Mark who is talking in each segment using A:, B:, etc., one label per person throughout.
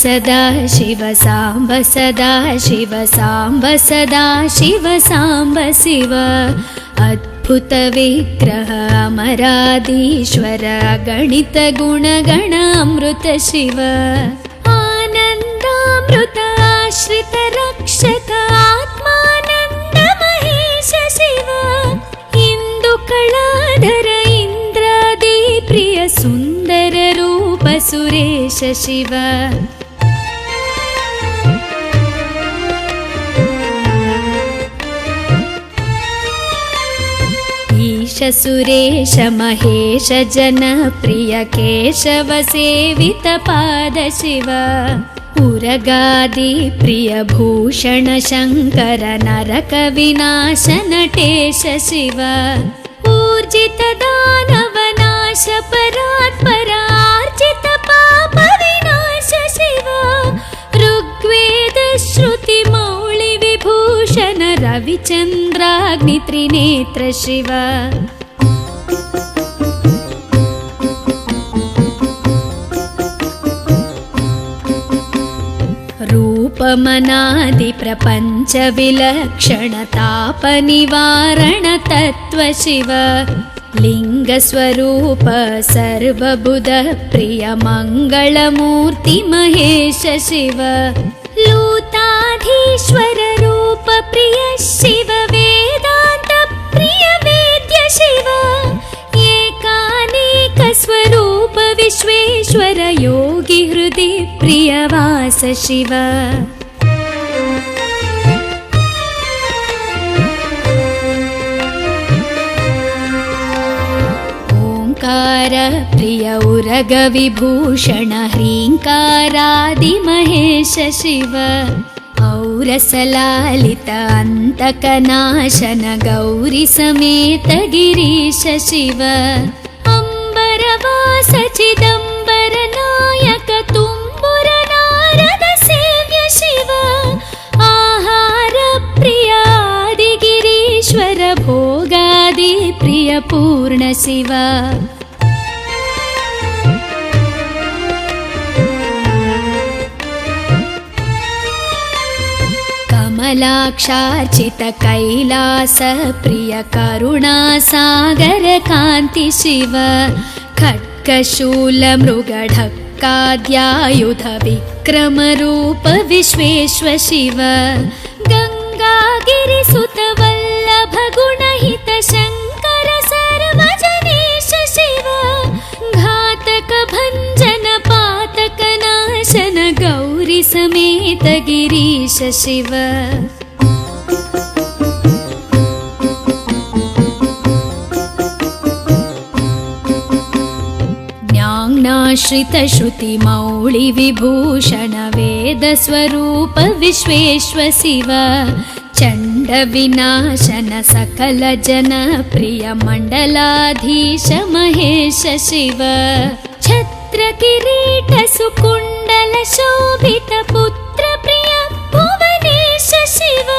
A: सदा शिव साम्ब सदा शिव साम्ब सदा शिव साम्ब शिव अद्भुत विग्रह अमराधीश्वर गणित गुणगण अमृत शिव आनन्दामृत आश्रित रक्षक आत्मानन्द महेश शिव इंदुकलाधर इंद्रादि प्रिय सुंदर रूप सुरेश शिव ईश सुरेश महेश जन प्रिय केशव सेवित पाद शिव उरगादि प्रिय भूषण शंकर नरक विनाश नटेश शिव ऊर्जित दानव नाश परात्पर आर्जित पाप विनाश शिव ऋग्वेद श्रुति मौळि विभूषण रविचंद्राग्नि त्रिनेत्र शिव रूपमनादि प्रपंच विलक्षण ताप निवारण तत्व शिव लिंग स्वरूप सर्वबुध प्रिय मंगल मूर्ति महेश शिव लूताधीश्वर रूप प्रिय शिव वेदांत प्रिय वेद्य शिव एकानेक स्वरूप विश्वेश्वर योगी हृदि प्रिय वास शिव ओंकार प्रिय उरग विभूषण ह्रींकारादि महेश शिव औरसलालित अंतकनाशन गौरी समेत गिरीश शिव अंबरवास चिदंबर नायक तुम्बुर नारद सेव्य शिव आहार प्रिय आदि गिरीश्वर भोगादि प्रिय पूर्ण शिव कमलाक्षार्चित कैलास प्रिय करुणा सागर कांति शिव खड्गशूल मृगढक्काद्यायुध विक्रम रूप विश्वेश्वर शिव गंगागिरिसुत वल्लभ गुणहित शंकर सर्वजनेश शिव घातक भंजन पातक नाशन गौरी समेत गिरीश शिव ज्ञानाश्रित श्रुति मौळि विभूषण वेद स्वरूप विश्वेश्वर शिव चंड विनाशन सकल जन प्रिय मंडलाधीश महेश शिव छत्र किरीट सुकुंडल शोभित पुत्र प्रिय भुवनेश शिव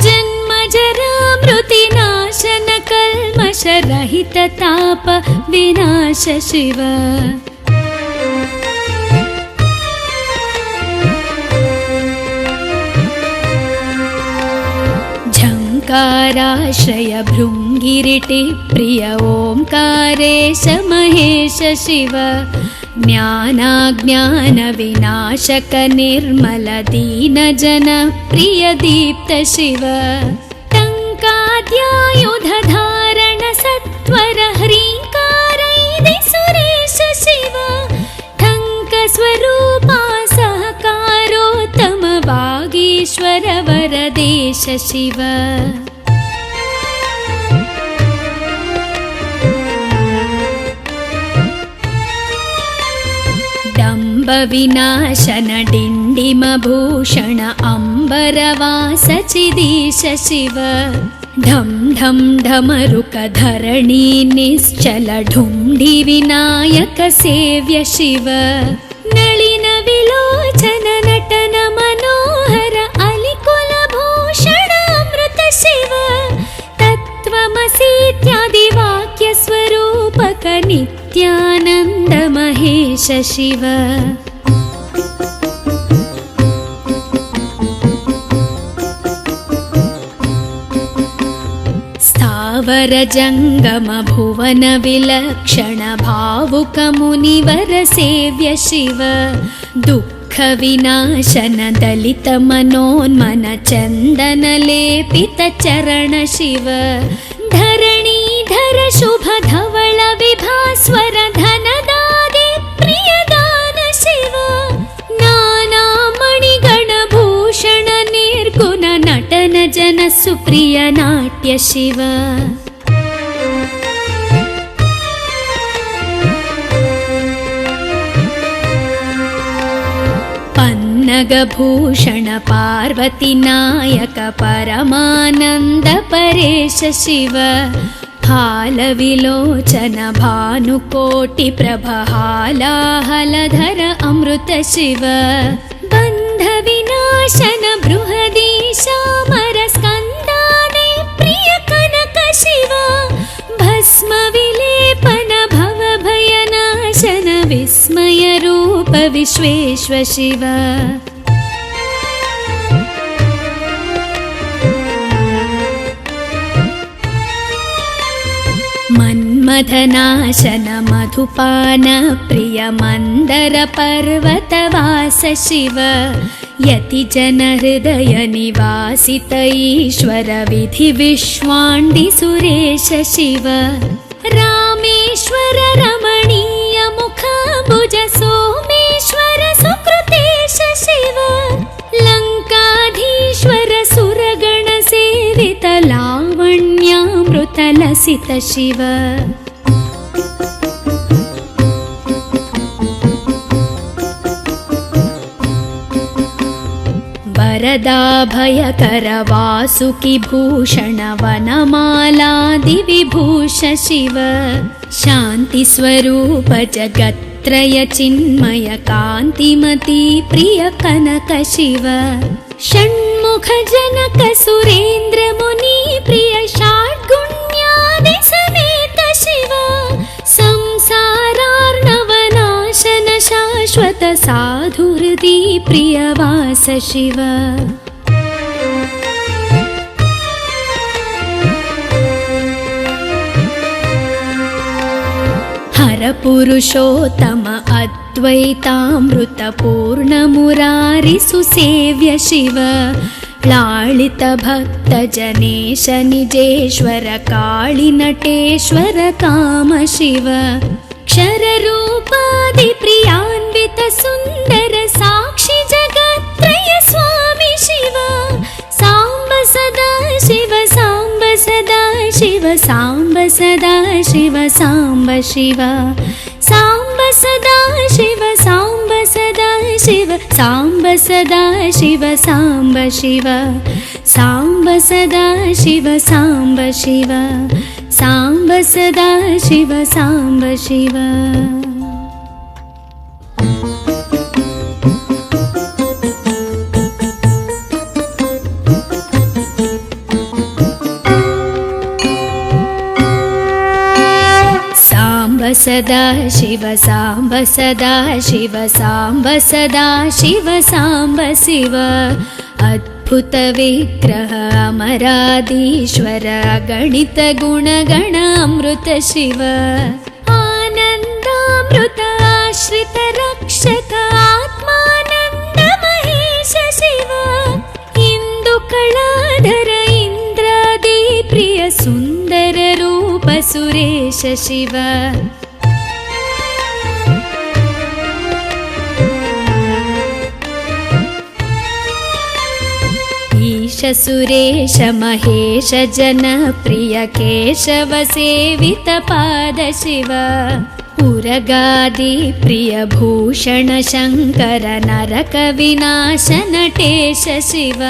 A: जन्म जरा मृति नाशन कल्मष रहित ताप विनाश शिव झंकाराश्रय भृंगिरिटि प्रिय ओंकारेश महेश शिव ज्ञानाज्ञान विनाशक निर्मल दीन जन प्रिय दीप्त शिव टंकाद्यायुध धारण सत्वर ह्रींकारैदि सुरेश शिव ठंक स्वरूपा सहकारोत्तम वागीश्वर वरदेश शिव डंब विनाशन डिंडिम भूषण अंबरवास चिदीश शिव ढम ढम ढमरुक धरणी निश्चल ढुंढि विनायक सेव्य शिव नलिन विलोचन नटन मनोहर अलिकुल भूषण अमृत शिव तत्त्वमसीत्यादि वाक्य स्वरूपक नित्यानंद महेश शिव स्थावर जङ्गम भुवन विलक्षण भावुक मुनिवर सेव्य शिव दुःख विनाशन दलित मनोन्मन चन्दन लेपित चरण शिव धरणीधर शुभ धवल विभास्वर धनदादि प्रियदान शिव नाना मणिगण भूषण निर्गुण नटन जन सुप्रिय नाट्य शिव पन्नगभूषण पार्वती नायक परमानन्द परेश शिव हालविलोचन भानुकोटि प्रभ हालाहलधर अमृत शिव बन्ध विनाशन बृहदीशामर स्कन्दाने प्रिय कनक शिव भस्म विलेपन भव भयनाशन विस्मय रूप विश्वेश्व शिव मन्मथनाशन मधुपान प्रिय मन्दर पर्वतवास शिव यति जन हृदय निवासित ईश्वर विधि विश्वाण्डि सुरेश शिव रामेश्वर रमणीय मुखाम्बुज सोमेश्वर सुकृतेश शिव लङ्काधीश्वर सुरगण सेवित लावण्यामृत लसित शिव वरदाभयकर वासुकि भूषण वनमालादि विभूष शिव शान्ति स्वरूप जगत्त्रय चिन्मय कान्तिमती प्रिय कनक शिव षण्मुख जनक सुरेन्द्र मुनि प्रिय षड्गुण्यादि समेत शिव संसारार्णवनाशन शाश्वत साधु हृदि प्रियवास शिव हर पुरुषोत्तम अद्वैतामृत पूर्ण मुरारि सुसेव्य शिव लालित भक्त जनेश निजेश्वर काळि नटेश्वर काम शिव क्षर रूपादि प्रियान्वित सुन्दर साक्षि जगत्त्रय स्वामी शिव साम्ब सदा शिव साम्ब सदा शिव साम्ब सदा शिव साम्ब शिव साम्ब सदा शिव साम्ब सदा शिव साम्ब सदा शिव साम्ब शिव साम्ब सदा शिव साम्ब शिव साम्ब सदा शिव साम्ब शिव सदा शिव साम्ब सदा शिव साम्ब सदा शिव साम्ब शिव अद्भुत विग्रह अमराधीश्वर गणित गुणगण अमृत शिव आनन्दामृत आश्रित रक्षक आत्मानन्द महेश शिव इंदु कलाधर इंद्रादि प्रिय सुन्दर रूप सुरेश शिव ईश सुरेश महेश जन प्रिय केशव सेवित पाद शिव उरगादि प्रिय भूषण शंकर नरक विनाश नटेश शिव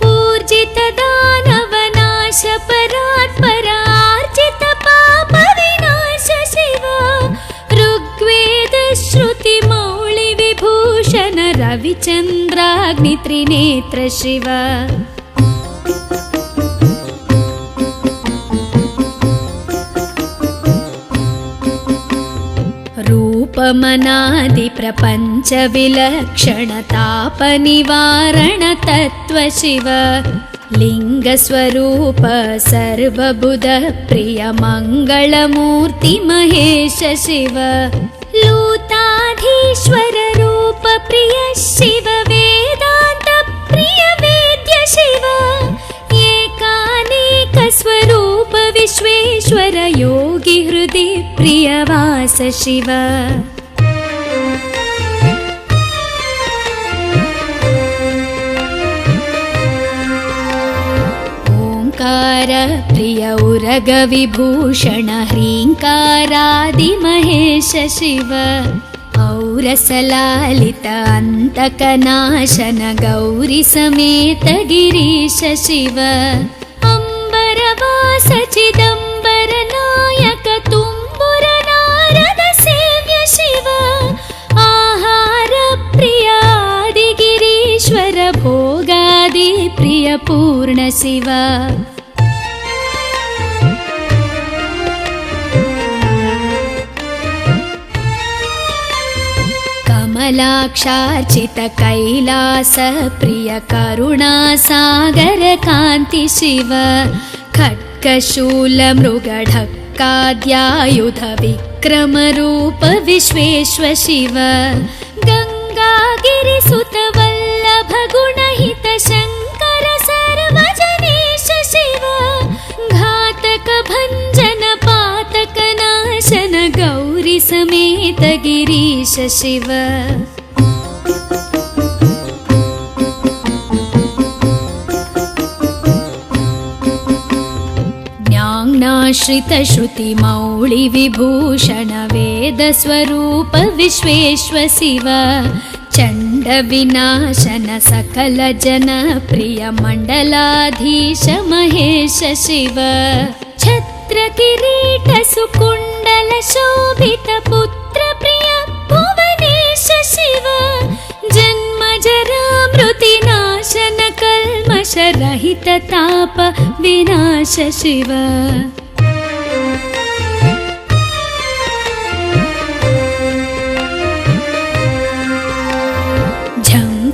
A: ऊर्जित दानव नाश परात्पर आर्जित पाप विनाश शिव ऋग्वेद श्रुति मौळि विभूषण रविचन्द्राग्नि त्रिनेत्र शिव रूपमनादि प्रपंच विलक्षण ताप निवारण तत्व शिव लिङ्गस्वरूप सर्वबुध प्रिय मङ्गलमूर्ति महेश शिव लूताधीश्वर रूप प्रिय शिव वेदान्त प्रिय वेद्य शिव एकानेक स्वरूप विश्वेश्वर योगी हृदि प्रियवास शिव प्रिय उरग विभूषण ह्रीङ्कारादि महेश शिव औरसलालित अन्तकनाशन गौरी समेत गिरीश शिव अम्बरवास चिदम्बर नायक तुम्बुर नारद सेव्य शिव आहार प्रिय आदिगिरीश्वर भोगादि प्रिय पूर्ण शिव कमलाक्षार्चित कैलास प्रिय करुणा सागर कान्ति शिव खड्गशूल मृगढक्काद्यायुध विक्रम रूप विश्वेश्वर शिव गङ्गागिरिसुत वल्लभ गुणहित शङ्कर सर्वजनेश शिव घातक भञ्जन पातक नाशन गौरी समेत गिरीश शिव ज्ञानाश्रित श्रुति मौळि विभूषण वेद स्वरूप विश्वेश्वर शिव चण्ड विनाशन सकल जन प्रिय मण्डलाधीश महेश शिव छत्र किरीट सुकुण्डल शोभित पुत्र प्रिय भुवनेश शिव जन्म जरा मृति नाशन कल्मष रहित ताप विनाश शिव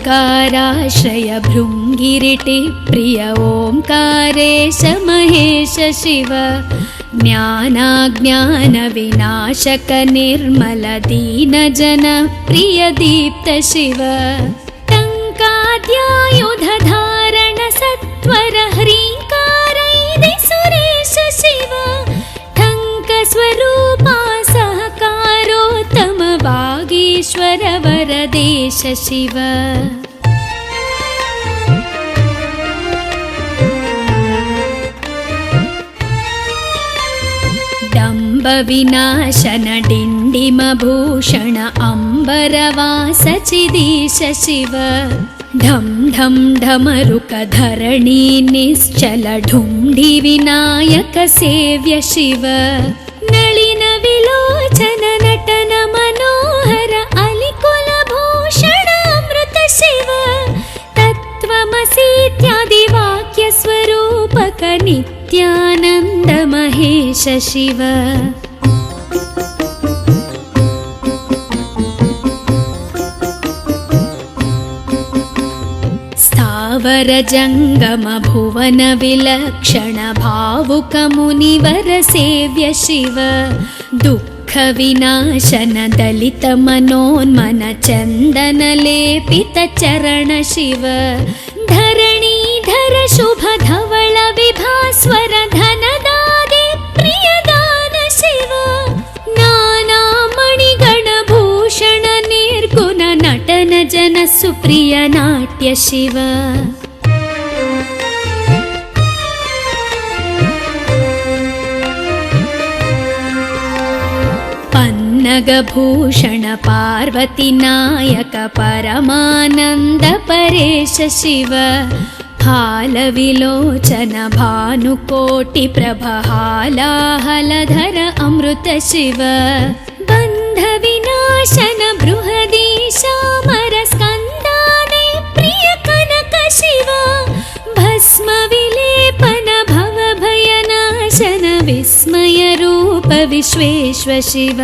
A: झङ्काराश्रय भृङ्गिरिटि प्रिय ओङ्कारेश महेश शिव ज्ञानाज्ञान विनाशक निर्मल दीन जन प्रिय दीप्त शिव टङ्काद्यायुध धारण सत्वर ह्रीङ्कारैदि सुरेश शिव ठङ्क स्वरूपा सहकारोत्तम वागीश्वर वरदेश शिव विनाशन डिण्डिम भूषण अम्बरवास चिदीश शिव ढं ढं ढमरुक धरणी निश्चल ढुण्ढि विनायक सेव्य शिव नलिन विलोचन नटन मनोहर अलिकुल भूषण अमृत शिव तत्त्वमसीत्यादि वाक्य स्वरूपक नित्यानन्द महेश शिव स्थावर जङ्गम भुवन विलक्षण भावुक मुनिवर सेव्य शिव दुःख विनाशन दलित मनोन्मन चन्दन लेपित चरण शिव धरणीधर शुभ धवल विभास्वर धनदादि प्रियदान शिव नाना मणिगण भूषण निर्गुण नटन जन सुप्रिय नाट्य शिव पन्नगभूषण पार्वती नायक परमानन्द परेश शिव हालविलोचन भानुकोटि प्रभहालाहलधर अमृत शिव बन्ध विनाशन बृहदीशामर स्कन्दादि प्रिय कनक शिव भस्म विलेपन भव भयनाशन विस्मय रूप विश्वेश्वर शिव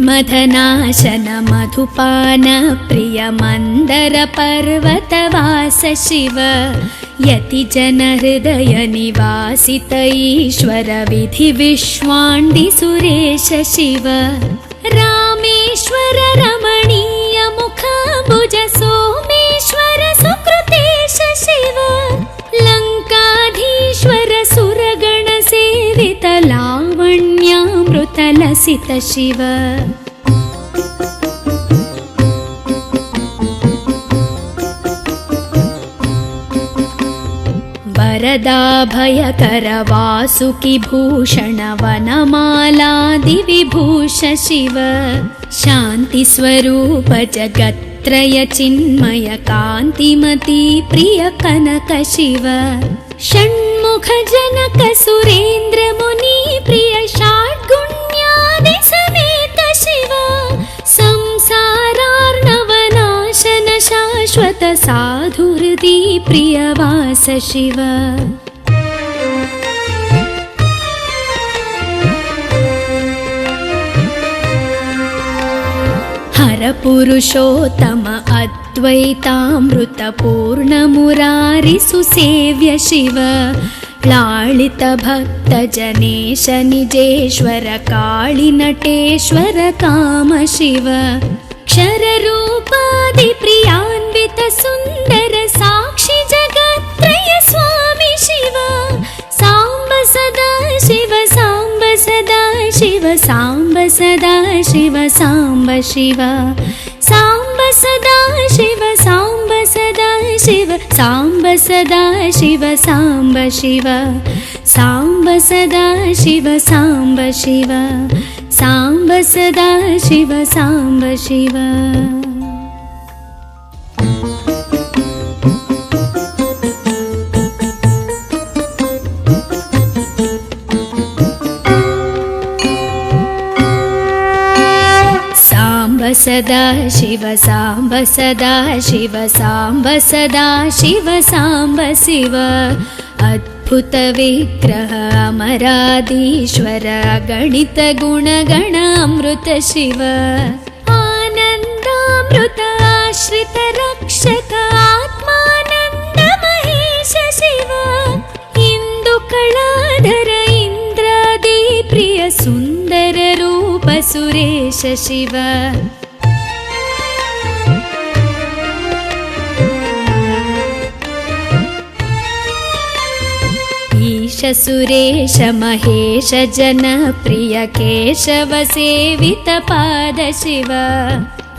A: मन्मथनाशन मधुपान प्रिय मन्दर पर्वतवास शिव यति जन हृदय निवासित ईश्वर विधि विश्वाण्डि सुरेश शिव रामेश्वर रमणीय मुखाम्बुज सोमेश्वर सुकृतेश शिव लङ्काधीश्वर सुरगण सेवित लावण्यामृत लसित शिव वरदाभयकर वासुकि भूषण वनमालादिविभूष शिव शान्ति स्वरूप जगत्त्रय चिन्मय कान्तिमती प्रिय कनक शिव षण्मुख जनक सुरेन्द्र मुनि प्रिय षड्गुण्यादि समेत शिव संसारार्णवनाशन शाश्वत साधु हृदि प्रियवास शिव हर पुरुषोत्तम अद्वैतामृत पूर्ण मुरारि सुसेव्य शिव लालित भक्त जनेश निजेश्वर काळि नटेश्वर काम शिव क्षर रूपादि प्रियान्वित सुन्दर साक्षि जगत्त्रय स्वामी शिव साम्ब सदा शिव साम्ब सदा शिव साम्ब सदा शिव साम्ब शिव साम्ब सदा शिव साम्ब सदा शिव साम्ब सदा शिव साम्ब शिव साम्ब सदा शिव साम्ब शिव साम्ब सदा शिव साम्ब शिव सदा शिव साम्ब सदा शिव साम्ब सदा शिव साम्ब शिव अद्भुत विग्रह अमराधीश्वर गणित गुणगण अमृत शिव आनन्दामृत आश्रित रक्षक आत्मानन्द महेश शिव इन्दुकलाधर इन्द्रादि प्रिय सुन्दर रूप सुरेश शिव ईश सुरेश महेश जन प्रिय केशव सेवित पाद शिव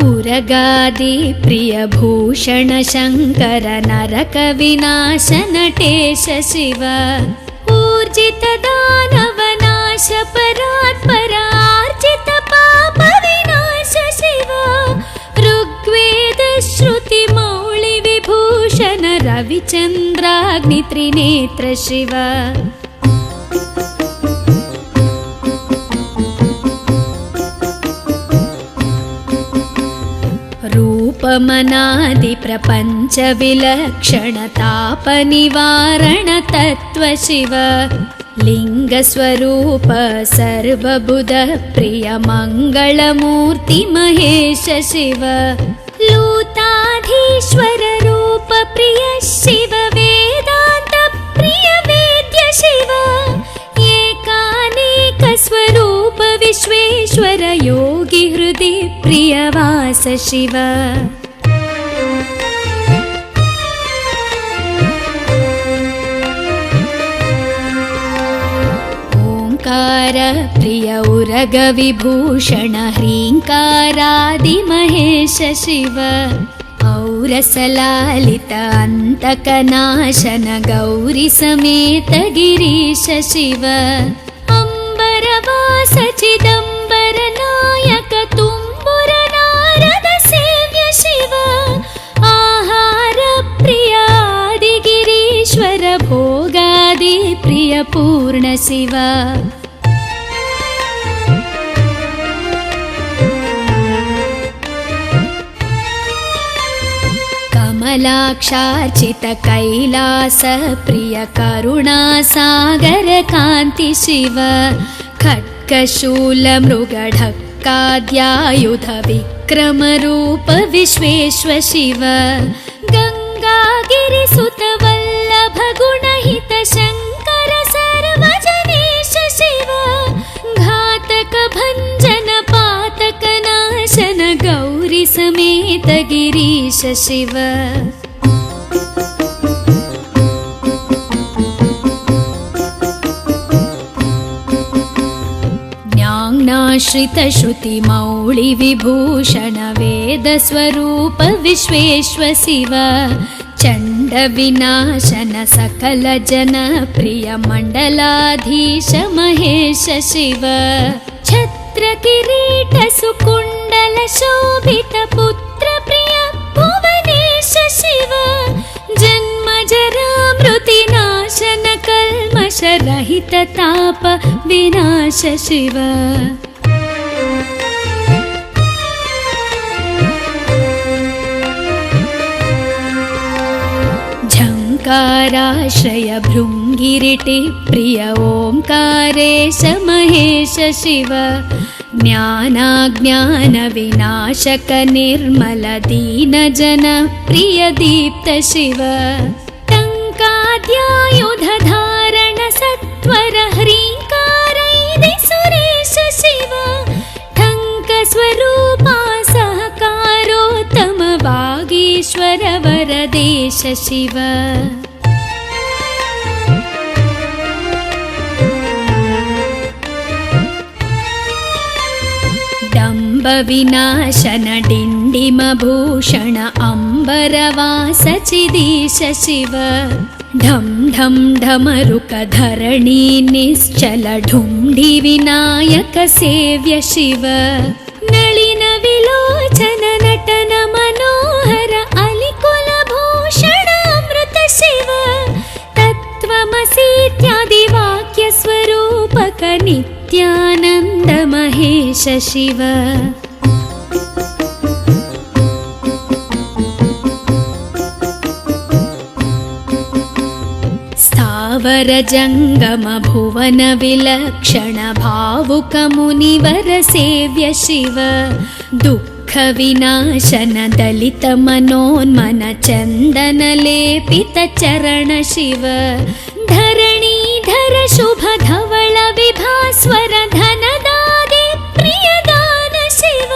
A: उरगादि प्रिय भूषण शङ्कर नरक विनाश नटेश शिव ऊर्जित दानव नाश परात्पर आर्जित पाप विनाश शिव ऋग्वेद श्रुति मौळि विभूषण रविचन्द्राग्नि त्रिनेत्र शिव रूपमनादि प्रपञ्च विलक्षण ताप निवारण तत्व शिव लिंग स्वरूप सर्वबुध प्रिय मंगलमूर्ति महेश शिव लूताधीश्वर रूप प्रिय शिव वेदांत प्रिय वेद्य शिव एकानेक स्वरूप विश्वेश्वर योगी हृदि प्रियवास शिव प्रिय उरग विभूषण ह्रीङ्कारादि महेश शिव औरसलालित अन्तकनाशन गौरी समेत गिरीश शिव अम्बरवास चिदम्बर नायक तुम्बुर नारद सेव्य शिव आहार प्रिय आदि गिरीश्वर भोगादि प्रिय पूर्ण शिव कमलाक्षार्चित कैलास प्रिय करुणा सागर कान्ति शिव खड्गशूल मृगढक्क खड्गाद्यायुध विक्रमरूप विश्वेश्व शिव गङ्गागिरिसुत वल्लभ गुणहित शङ्कर सर्वजनेश शिव घातक भञ्जन पातक नाशन गौरी समेत गिरीश शिव ज्ञानाश्रित श्रुति मौळि विभूषण वेद स्वरूप विश्वेश्व शिव चण्ड विनाशन सकल जन प्रिय मण्डलाधीश महेश शिव छत्र किरीट सुकुण्डल शोभित पुत्र प्रिय भुवनेश शिव जन्म जरा मृति नाशन कल्मष रहित ताप विनाश शिव झङ्काराश्रय भृङ्गिरिटि प्रिय ओङ्कारेश महेश शिव ज्ञानाज्ञान विनाशक निर्मल दीन जन प्रिय दीप्त शिव टङ्काद्यायुध धारण सत्वर ह्रीङ्कारैदि सुरेश शिव ठङ्क स्वरूपा सहकारोत्तम वागीश्वर वरदेश शिव डम्ब विनाशन डिण्डिम भूषण अम्बरवास चिदीश शिव ढं ढं ढमरुक धरणी निश्चल ढुण्डि विनायक सेव्य शिव नलिन विलोचन नटन मनोहर अलिकुल भूषण अमृत शिव तत्त्वमसीत्यादि वाक्य स्वरूपक नित्यानन्द महेश शिव स्थावर जङ्गम भुवन विलक्षण भावुक मुनिवर सेव्य शिव दुःख विनाशन दलित मनोन्मन चन्दन लेपित चरण शिव धरणीधर शुभ धवल विभास्वर धनदादि प्रियदान शिव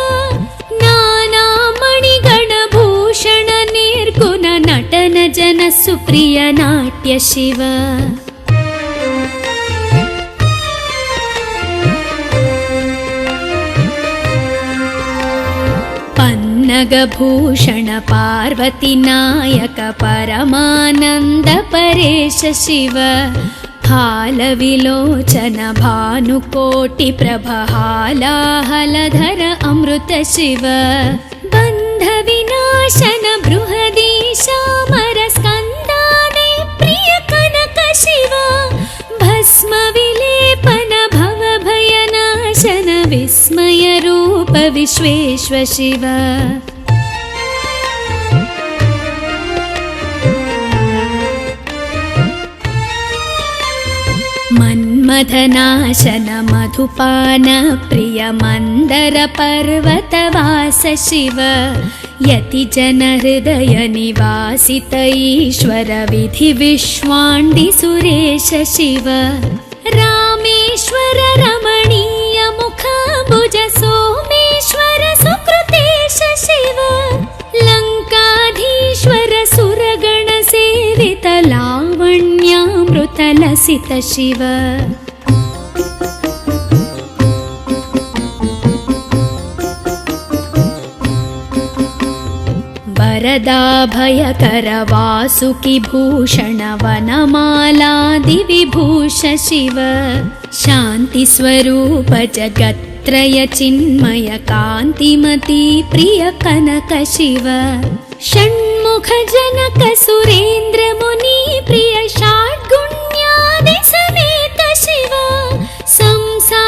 A: नाना मणिगण भूषण निर्गुण नटन जन सुप्रिय नाट्य शिव पन्नगभूषण पार्वती नायक परमानन्द परेश शिव हालविलोचन भानुकोटि प्रभ हालाहलधर अमृत शिव बन्ध विनाशन बृहदीशामर स्कन्दादि प्रिय कनक शिव भस्म विलेपन भव भयनाशन विस्मय रूप विश्वेश्व शिव मन्मथनाशन मधुपान प्रिय मन्दर पर्वतवास शिव यति जन हृदय निवासित ईश्वर विधि विश्वाण्डि सुरेश शिव रामेश्वर रमणीय मुखाम्बुज सोमेश्वर सुकृतेश शिव लङ्काधीश्वर सुरगण सेवित लावण्यामृत लसित शिव वरदाभयकर वासुकि भूषण वनमालादि विभूष शिव शान्ति स्वरूप जगत्त्रय चिन्मय कान्तिमती प्रिय कनक शिव षण्मुख जनक सुरेन्द्र मुनि प्रिय षाड्गुण्यादि समेत शिव संसारार्णवनाशन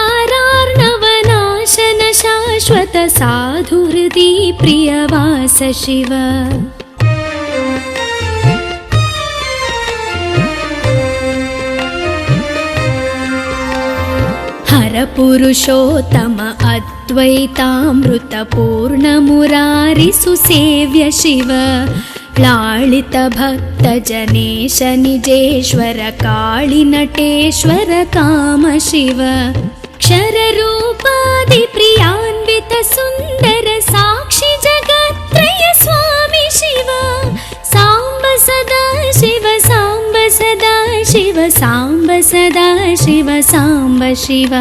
A: शाश्वत साधु हृदि प्रियवास शिव हर परपुरुषोत्तम अद्वैतामृतपूर्णमुरारिसुसेव्य शिव लालितभक्तजनेश निजेश्वर काळिनटेश्वर काम शिव क्षररूपादिप्रियान्वित सुन्दर साक्षि जगत्त्रय स्वामि शिव साम्ब सदा शिव साम्ब सदा शिव साम्ब सदा शिव साम्ब शिव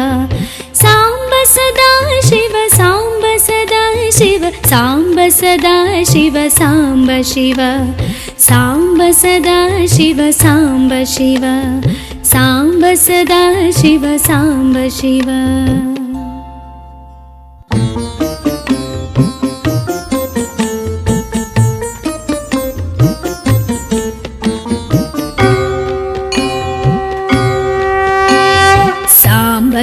A: साम्ब सदा शिव साम्ब सदा शिव साम्ब सदा शिव साम्ब शिव साम्ब सदा शिव साम्ब शिव साम्ब सदा शिव साम्ब शिव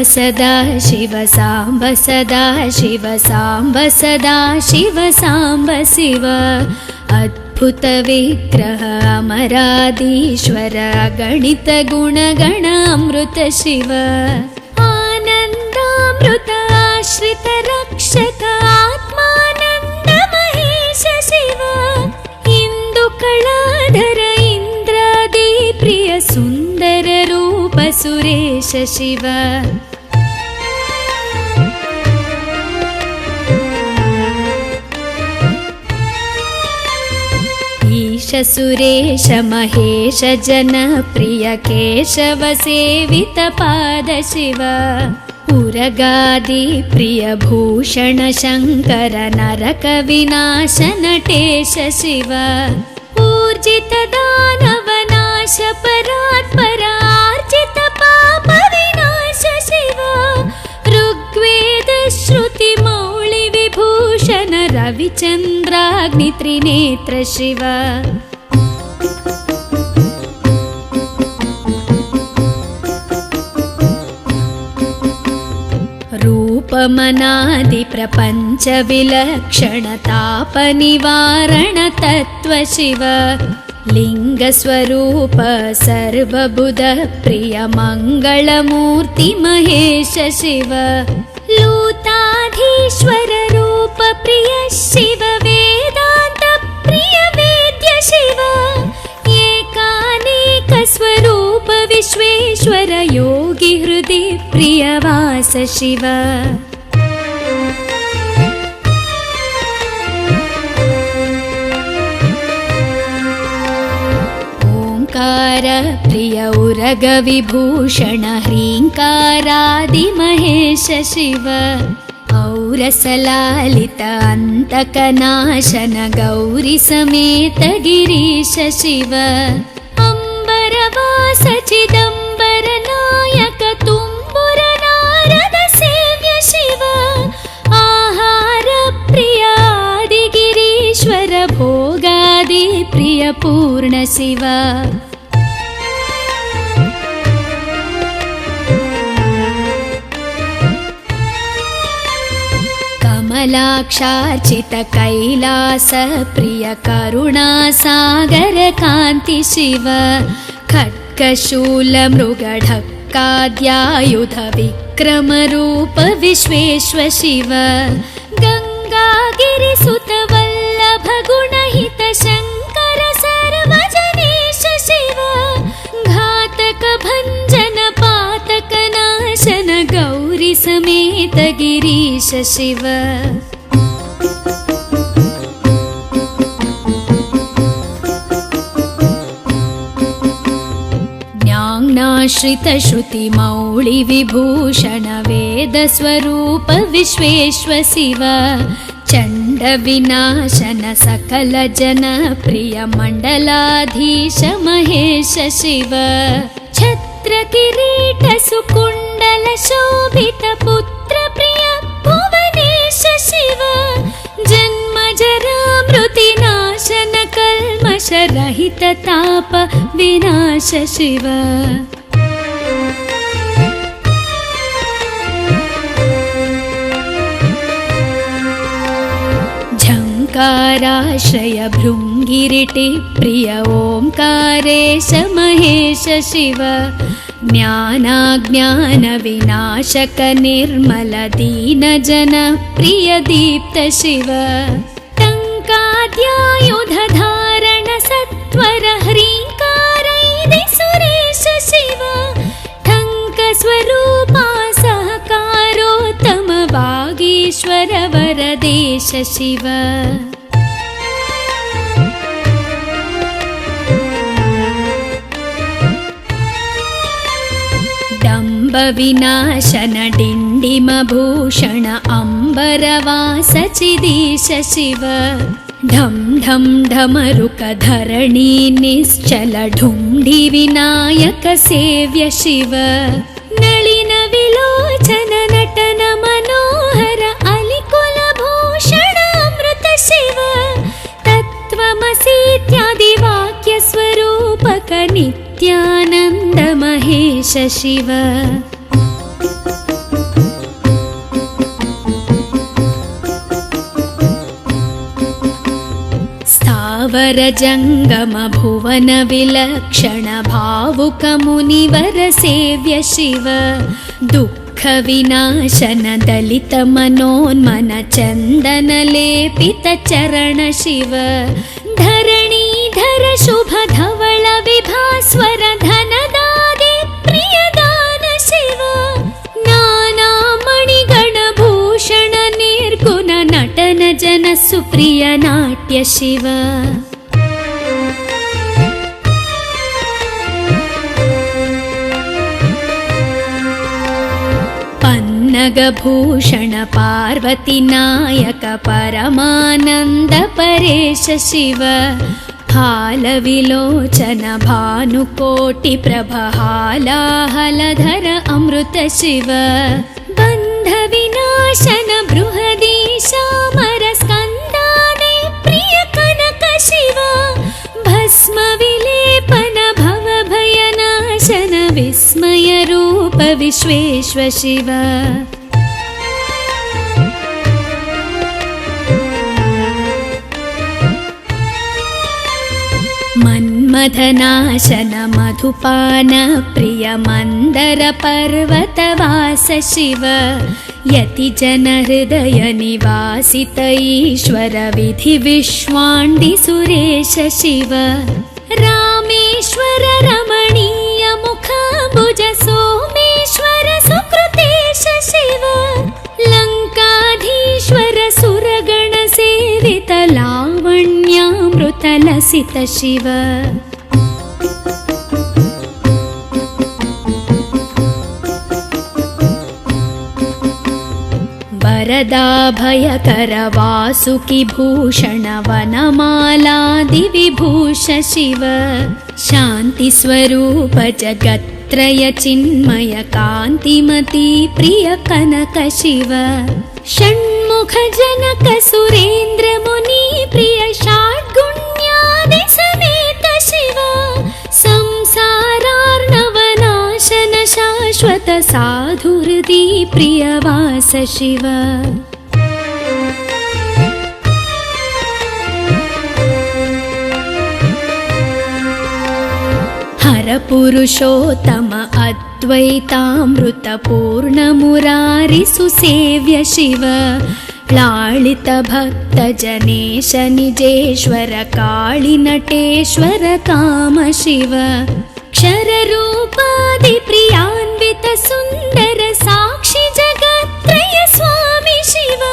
A: सदा शिव साम्ब सदा शिव साम्ब सदा शिव साम्ब शिव अद्भुत विग्रह अमराधीश्वर गणित गुणगण अमृत शिव आनन्दामृत आश्रित रक्षक आत्मानन्द महेश शिव इंदु कलाधर इंद्रादि प्रिय सुंदर रूप सुरेश शिव सुरेश महेश जनप्रिय केशव सेवित पाद शिव उरगादि प्रिय भूषण शंकर नरक विनाश नटेश शिव ऊर्जित दानव नाश परात्पर आर्जित पाप विनाश शिव ऋग्वेद श्रुति मौळि विभूषण रविचन्द्राग्नि त्रिनेत्र शिव रूपमनादि प्रपंच विलक्षण ताप निवारण तत्व शिव लिंग स्वरूप सर्वबुध प्रिय मंगलमूर्ति महेश शिव लूताधीश्वर रूप प्रिय शिव वेदांत प्रिय वेद्य शिव एकानेक स्वरूप विश्वेश्वर योगी हृदि प्रियवास शिव ओंकार प्रिय उरग विभूषण ह्रींकारादि महेश शिव औरसलालित अंतकनाशन गौरी समेत गिरीश शिव अंबरवास चिदंबर नायक तुम्बुर नारद सेव्य शिव आहार प्रिय आदि गिरीश्वर भोगादि प्रिय पूर्ण शिव कमलाक्षार्चित कैलास प्रिय करुणा सागर कांति शिव खड्गशूल मृगढक्काद्यायुध विक्रम रूप विश्वेश्व शिव गंगागिरिसुत वल्लभ गुणहित शंकर सर्वजनेश शिव घातक भंजन पातक नाशन गौरी समेत गिरीश शिव ज्ञानाश्रित श्रुति मौळि विभूषण वेद स्वरूप विश्वेश्व शिव चंड विनाशन सकल जन प्रिय मंडलाधीश महेश शिव छत्र किरीट सुकुंडल शोभित पुत्र प्रिय भुवनेश शिव जन्म जरा मृति नाशन कल्मष रहित ताप विनाश शिव झंकाराश्रय भृंगिरिटि प्रिय ओंकारेश महेश शिव ज्ञानाज्ञानविनाशक निर्मल दीनजन प्रिय दीप्त शिव टङ्काद्यायुधधारण सत्वर ह्रीङ्कारैदि सुरेश शिव टङ्कस्वरूपा सहकारोत्तम वागीश्वर वरदेश शिव विनाशन डिण्डिमभूषण अम्बरवास चिदीश शिव ढं ढं ढमरुक धरणी निश्चल ढुण्ढि विनायक सेव्य शिव नलिन विलोचन नटन मनोहर अलिकुल भूषण अमृत शिव तत्त्वमसीत्यादि वाक्य स्वरूपक नित्यानन्द महेश शिव स्थावर जंगम भुवन विलक्षण भावुक मुनिवर सेव्य शिव दुःख विनाशन दलित मनोन्मन चंदन लेपित चरण शिव धरणीधर शुभ धवल विभास्वर धनदादि प्रियदान शिव नाना मणिगण भूषण निर्गुण नटन जन सुप्रिय नाट्य शिव पन्नगभूषण पार्वती नायक परमानंद परेश शिव हालविलोचन भानुकोटि प्रभहालाहलधर अमृत शिव बन्ध विनाशन बृहदीशामर स्कन्दादि प्रिय कनक शिव भस्म विलेपन भव भयनाशन विस्मय रूप विश्वेश्व शिव मन्मथनाशन मधुपान प्रिय मंदर पर्वतवास शिव यति जन हृदय निवासित ईश्वर विधि विश्वाण्डि सुरेश शिव रामेश्वर रमणीय मुखाम्बुज सोमेश्वर सुकृतेश शिव लंकाधीश्वर सुरगण सेवित लावण्यामृत लसित शिव वरदाभयकर वासुकि भूषण वनमालादि विभूष शिव शांति स्वरूप जगत्त्रय चिन्मय कान्तिमती प्रिय कनक शिव षण्मुख जनक सुरेन्द्र मुनि प्रिय षाड्गुण्यादि समेत शिव संसारार्णवनाशन शाश्वत साधुहृदि प्रियवास शिव हर पुरुषोत्तम अद्वैतामृत पूर्ण मुरारि सुसेव्य शिव लालित भक्त जनेश निजेश्वर काळि नटेश्वर काम शिव क्षर रूपादि प्रियान्वित सुंदर साक्षी जगत्त्रय स्वामी शिव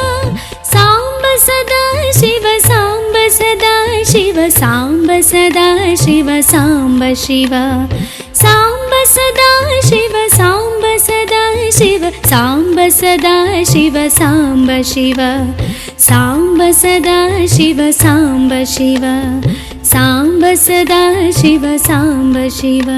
A: सांब सदा शिव सांब सदा शिव सांब सदा शिव सांब शिव सांब सदा शिव सांब सदा शिव सांब सदा शिव सांब शिव सांब सदा शिव सांब शिव सांब सदा शिव सांब शिव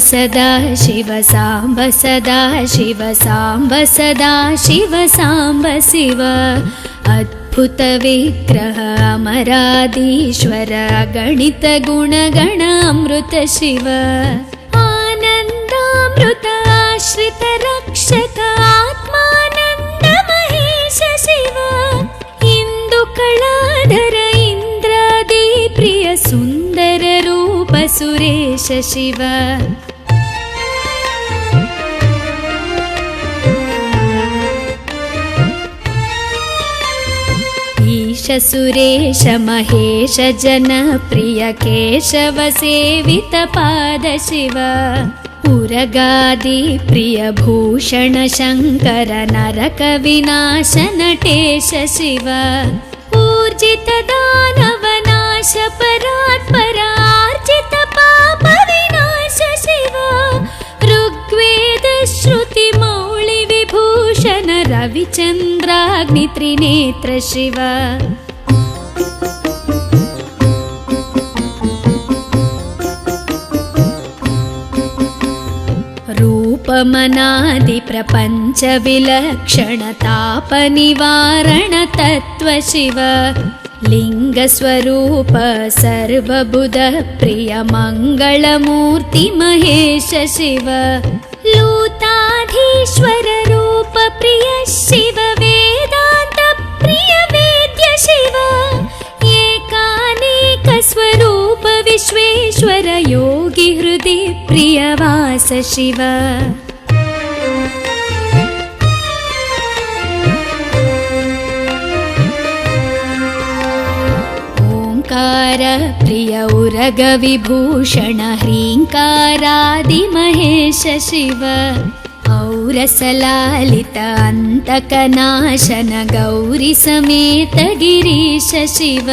A: सदा शिव सांब सदा शिव सांब सदा शिव सांब शिव अद्भुत विग्रह अमराधीश्वर गणित गुण गण अमृत शिव आनन्दामृत रक्षक आत्मानन्द महेश शिव इन्दुकलाधर इन्द्रादि प्रिय सुन्दर रूप सुरेश शिव ईश सुरेश महेश जनप्रिय केशव सेवित पाद शिव उरगादि प्रिय भूषण शङ्कर नरक विनाश नटेश शिव ऊर्जित दानव नाश परात्परार्जित पाप विनाश शिव ऋग्वेद श्रुति मौळि विभूषण रविचन्द्राग्नि त्रिनेत्र शिव रूपमनादि प्रपञ्च विलक्षण ताप निवारण तत्व शिव लिङ्गस्वरूप सर्वबुध प्रिय मङ्गलमूर्ति महेश शिव लूताधीश्वर रूप प्रिय शिव वेदान्त प्रिय वेद्य शिव एकानेक स्वरूप विश्वेश्वर योगी हृदि प्रिय वास शिव ओंकार प्रिय उरग विभूषण ह्रींकारादि महेश शिव औरसलालित अन्तकनाशन गौरी समेत गिरीश शिव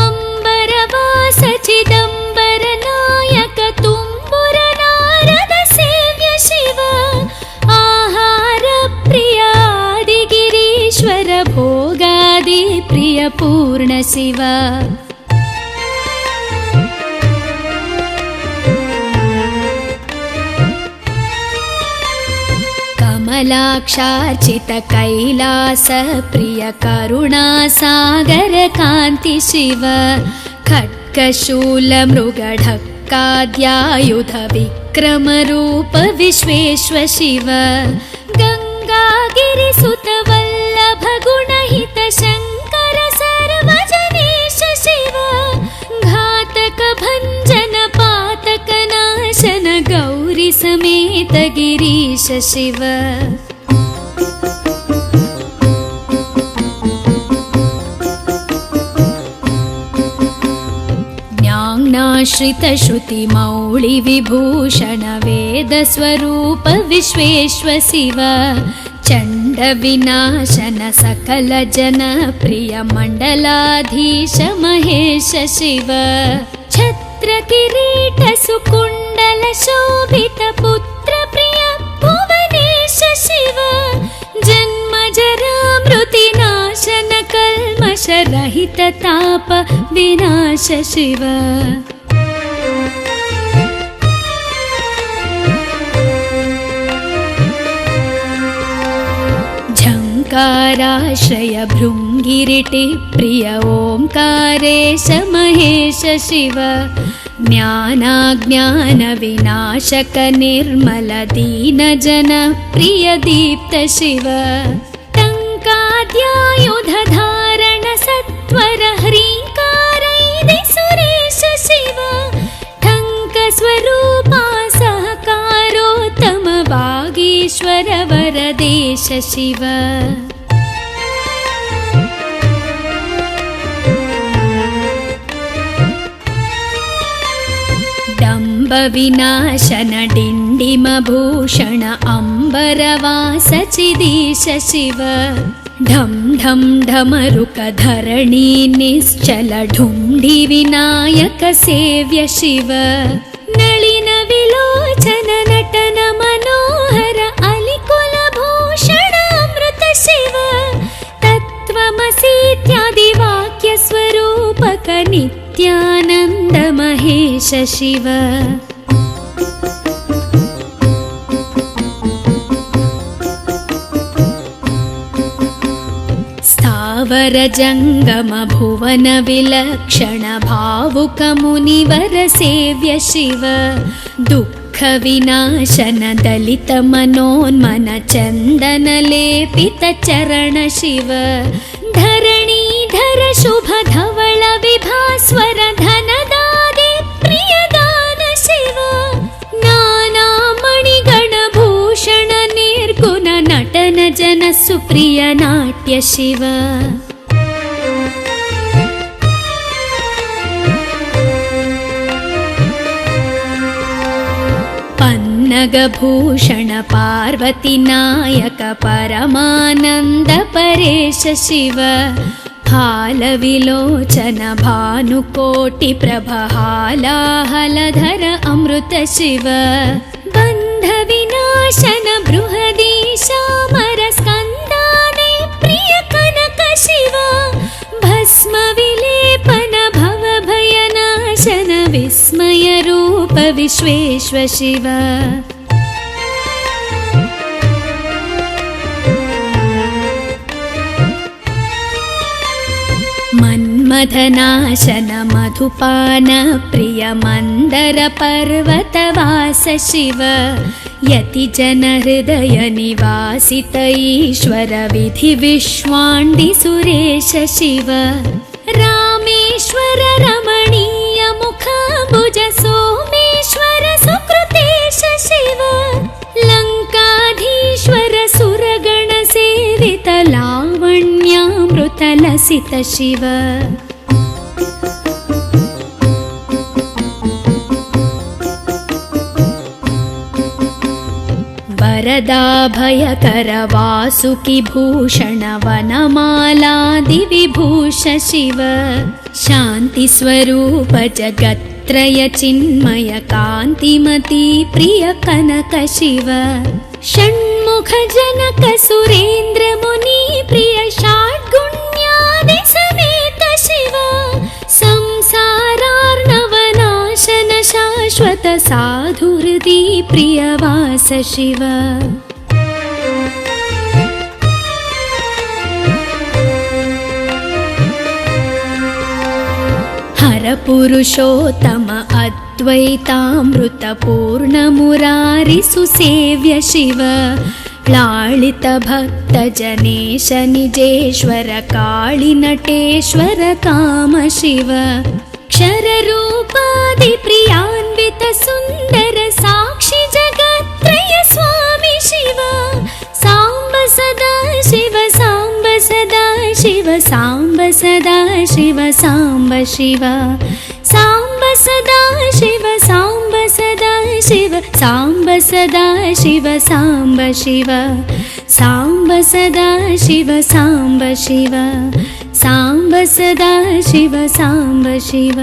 A: अंबरवास चिदंबर नायक तुम्बुर नारद सेव्य शिव आहार प्रिय आदि गिरीश्वर भोगादि प्रिय पूर्ण शिव कमलाक्षार्चित कैलास प्रिय करुणा सागर कान्ति शिव खड्गशूल मृगढक्काद्यायुध विक्रम रूप विश्वेश्व शिव गंगागिरिसुत वल्लभ गुणहित शंकर सर्वजनेश शिव घातक भंजन पातक नाशन गौरी समेत गिरीश शिव ज्ञानाश्रित श्रुति मौळि विभूषण वेद स्वरूप विश्वेश्व शिव चंड विनाशन सकल जन प्रिय मंडलाधीश महेश शिव छत्र किरीट सुकुंडल शोभित पुत्र प्रिय भुवनेश शिव जन्म जरा मृति नाशन कल्मष रहित ताप विनाश शिव झंकाराश्रय भृंगिरिटि प्रिय ओंकारेश महेश शिव ज्ञानाज्ञान विनाशक निर्मल दीन जन प्रिय दीप्त शिव टंकाद्यायुध धारण सत्वर ह्रींकारैदि सुरेश शिव ठंक स्वरूपा सहकारोत्तम वागीश्वर वरदेश शिव विनाशन डिंडिम भूषण अंबरवास चिदीश शिव ढम ढम ढमरुक धरणी निश्चल ढुंढि विनायक सेव्य शिव नलिन विलोचन नटन मनोहर अलिकुल भूषण अमृत शिव तत्त्वमसीत्यादि वाक्य स्वरूपक नित्यानंद महेश शिव स्थावर जंगम भुवन विलक्षण भावुक मुनिवर सेव्य शिव दुःख दुःखविनाशन दलितमनोन्मन चन्दनलेपितचरण शिव धरणीधर शुभ धवल विभास्वर धनदादि प्रियदान शिव नानामणिगणभूषण निर्गुण नटन जन सुप्रिय नाट्य शिव पन्नगभूषण पार्वती नायक परमानन्द परेश शिव हालविलोचन भानुकोटि प्रभहालाहलधर अमृत शिव बन्धविनाशन बृहदीशामर स्कन्दादि प्रिय कनक शिव भस्म विलेपन भवभयनाशन विस्मय रूप विश्वेश्व शिव मन्मथनाशन मधुपान प्रिय मन्दर पर्वतवास शिव यतिजन हृदय निवासित ईश्वर विधि विश्वाण्डि सुरेश शिव रामेश्वर रमणीय मुखाम्बुज सोमेश्वर सुकृतेश शिव लङ्काधीश्वर सुरगण सेवित लावण्यामृत लसित शिव वरदाभयकर वासुकि भूषण वनमालादि विभूष शिव शान्ति स्वरूप जगत्त्रय चिन्मय कान्तिमती प्रिय कनक शिव षण्मुख जनक सुरेन्द्र मुनि प्रिय षड्गुण्यादि समेत शिव संसारार्णवनाशन शाश्वत साधुहृदि प्रियवास शिव हर पुरुषोत्तम अद्वैतामृत पूर्ण मुरारि सुसेव्य शिव लालित भक्त जनेश निजेश्वर काळि नटेश्वर काम शिव क्षर रूपादि प्रियान्वित सुन्दर साक्षि जगत्त्रय स्वामी शिव साम्ब सदा शिव साम्ब सदा शिव साम्ब सदा शिव साम्ब शिव साम्ब सदा शिव साम्ब सदा शिव साम्ब सदा शिव साम्ब शिव साम्ब सदा शिव साम्ब शिव साम्ब सदा शिव साम्ब शिव।